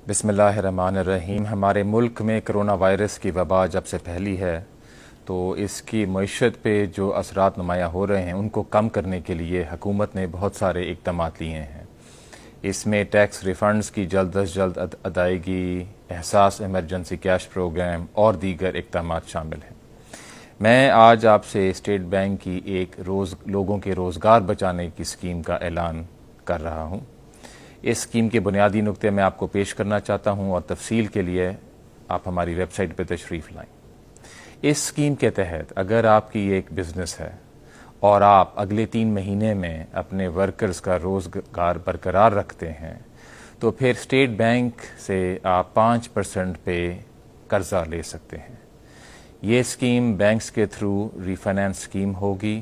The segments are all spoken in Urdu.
بسم اللہ الرحمن الرحیم۔ ہمارے ملک میں کرونا وائرس کی وبا جب سے پھیلی ہے تو اس کی معیشت پہ جو اثرات نمایاں ہو رہے ہیں ان کو کم کرنے کے لیے حکومت نے بہت سارے اقدامات لیے ہیں۔ اس میں ٹیکس ریفنڈز کی جلد از جلد ادائیگی، احساس ایمرجنسی کیش پروگرام اور دیگر اقدامات شامل ہیں۔ میں آج آپ سے اسٹیٹ بینک کی ایک لوگوں کے روزگار بچانے کی اسکیم کا اعلان کر رہا ہوں۔ اس اسکیم کے بنیادی نقطے میں آپ کو پیش کرنا چاہتا ہوں اور تفصیل کے لیے آپ ہماری ویب سائٹ پہ تشریف لائیں۔ اس اسکیم کے تحت اگر آپ کی ایک بزنس ہے اور آپ اگلے 3 مہینے میں اپنے ورکرز کا روزگار برقرار رکھتے ہیں تو پھر اسٹیٹ بینک سے آپ 5% پہ قرضہ لے سکتے ہیں۔ یہ اسکیم بینکس کے تھرو ری فائنانس اسکیم ہوگی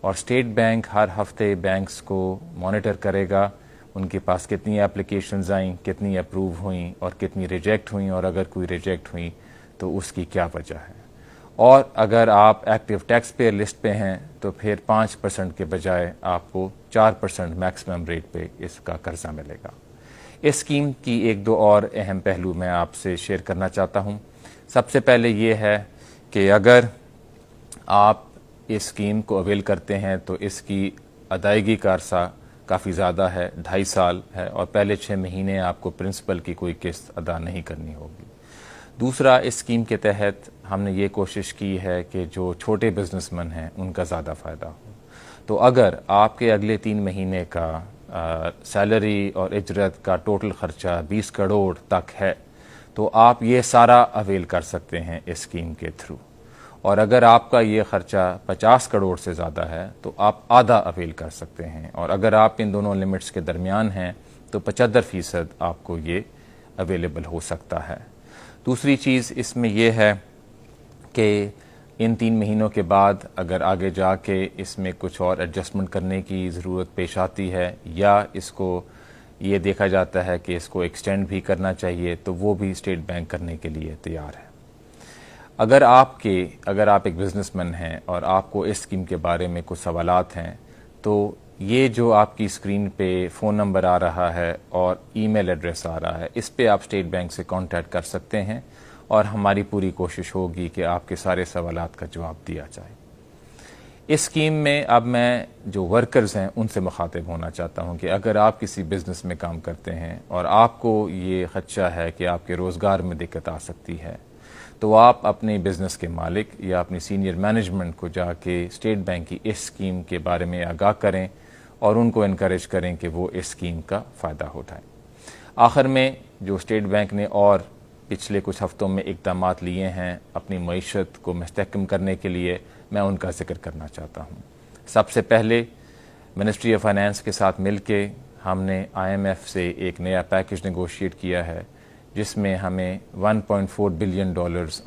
اور اسٹیٹ بینک ہر ہفتے بینکس کو مانیٹر کرے گا، ان کے پاس کتنی اپلیکیشنز آئیں، کتنی اپروو ہوئیں اور کتنی ریجیکٹ ہوئیں، اور اگر کوئی ریجیکٹ ہوئیں تو اس کی کیا وجہ ہے۔ اور اگر آپ ایکٹیو ٹیکس پیئر لسٹ پہ ہیں تو پھر 5% کے بجائے آپ کو 4% میکسیمم ریٹ پہ اس کا قرضہ ملے گا۔ اس اسکیم کی 1-2 اور اہم پہلو میں آپ سے شیئر کرنا چاہتا ہوں۔ سب سے پہلے یہ ہے کہ اگر آپ اس اسکیم کو اویل کرتے ہیں تو اس کی ادائیگی کا عرصہ کافی زیادہ ہے، 2.5 سال ہے، اور پہلے 6 مہینے آپ کو پرنسپل کی کوئی قسط ادا نہیں کرنی ہوگی۔ دوسرا، اس اسکیم کے تحت ہم نے یہ کوشش کی ہے کہ جو چھوٹے بزنس مین ہیں ان کا زیادہ فائدہ ہو۔ تو اگر آپ کے اگلے 3 مہینے کا سیلری اور اجرت کا ٹوٹل خرچہ 20 کروڑ تک ہے تو آپ یہ سارا اویل کر سکتے ہیں اس اسکیم کے تھرو، اور اگر آپ کا یہ خرچہ 50 کروڑ سے زیادہ ہے تو آپ آدھا اویل کر سکتے ہیں، اور اگر آپ ان دونوں لمٹس کے درمیان ہیں تو 75% آپ کو یہ اویلیبل ہو سکتا ہے۔ دوسری چیز اس میں یہ ہے کہ ان 3 مہینوں کے بعد اگر آگے جا کے اس میں کچھ اور ایڈجسٹمنٹ کرنے کی ضرورت پیش آتی ہے یا اس کو یہ دیکھا جاتا ہے کہ اس کو ایکسٹینڈ بھی کرنا چاہیے تو وہ بھی اسٹیٹ بینک کرنے کے لیے تیار ہے۔ اگر آپ ایک بزنس مین ہیں اور آپ کو اس اسکیم کے بارے میں کچھ سوالات ہیں تو یہ جو آپ کی اسکرین پہ فون نمبر آ رہا ہے اور ای میل ایڈریس آ رہا ہے، اس پہ آپ اسٹیٹ بینک سے کانٹیکٹ کر سکتے ہیں اور ہماری پوری کوشش ہوگی کہ آپ کے سارے سوالات کا جواب دیا جائے۔ اس اسکیم میں اب میں جو ورکرز ہیں ان سے مخاطب ہونا چاہتا ہوں کہ اگر آپ کسی بزنس میں کام کرتے ہیں اور آپ کو یہ خدشہ ہے کہ آپ کے روزگار میں دقت آ سکتی ہے تو آپ اپنے بزنس کے مالک یا اپنی سینئر مینجمنٹ کو جا کے اسٹیٹ بینک کی اس اسکیم کے بارے میں آگاہ کریں اور ان کو انکریج کریں کہ وہ اس اسکیم کا فائدہ اٹھائیں۔ آخر میں جو اسٹیٹ بینک نے اور پچھلے کچھ ہفتوں میں اقدامات لیے ہیں اپنی معیشت کو مستحکم کرنے کے لیے، میں ان کا ذکر کرنا چاہتا ہوں۔ سب سے پہلے منسٹری آف فائنانس کے ساتھ مل کے ہم نے IMF سے ایک نیا پیکج نیگوشیٹ کیا ہے جس میں ہمیں $1.4 بلین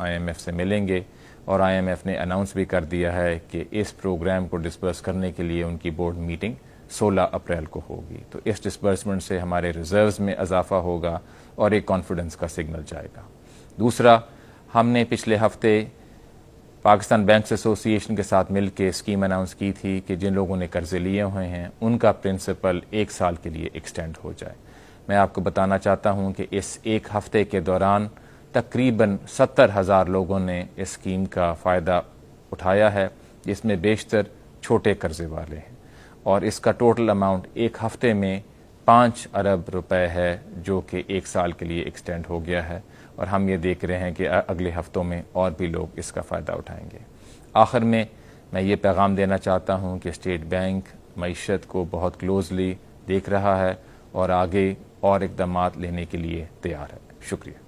IMF سے ملیں گے، اور IMF نے اناؤنس بھی کر دیا ہے کہ اس پروگرام کو ڈسبرس کرنے کے لیے ان کی بورڈ میٹنگ 16 اپریل کو ہوگی۔ تو اس ڈسبرسمنٹ سے ہمارے ریزروز میں اضافہ ہوگا اور ایک کانفیڈنس کا سگنل جائے گا۔ دوسرا، ہم نے پچھلے ہفتے پاکستان بینکس ایسوسی ایشن کے ساتھ مل کے اسکیم اناؤنس کی تھی کہ جن لوگوں نے قرضے لیے ہوئے ہیں ان کا پرنسپل 1 سال کے لیے ایکسٹینڈ ہو جائے۔ میں آپ کو بتانا چاہتا ہوں کہ اس 1 ہفتے کے دوران تقریباً 70,000 لوگوں نے اس اسکیم کا فائدہ اٹھایا ہے، جس میں بیشتر چھوٹے قرضے والے ہیں، اور اس کا ٹوٹل اماؤنٹ 1 ہفتے میں 5 ارب روپے ہے جو کہ 1 سال کے لیے ایکسٹینڈ ہو گیا ہے، اور ہم یہ دیکھ رہے ہیں کہ اگلے ہفتوں میں اور بھی لوگ اس کا فائدہ اٹھائیں گے۔ آخر میں یہ پیغام دینا چاہتا ہوں کہ اسٹیٹ بینک معیشت کو بہت کلوزلی دیکھ رہا ہے اور آگے اور اقدامات لینے کے لیے تیار ہے۔ شکریہ۔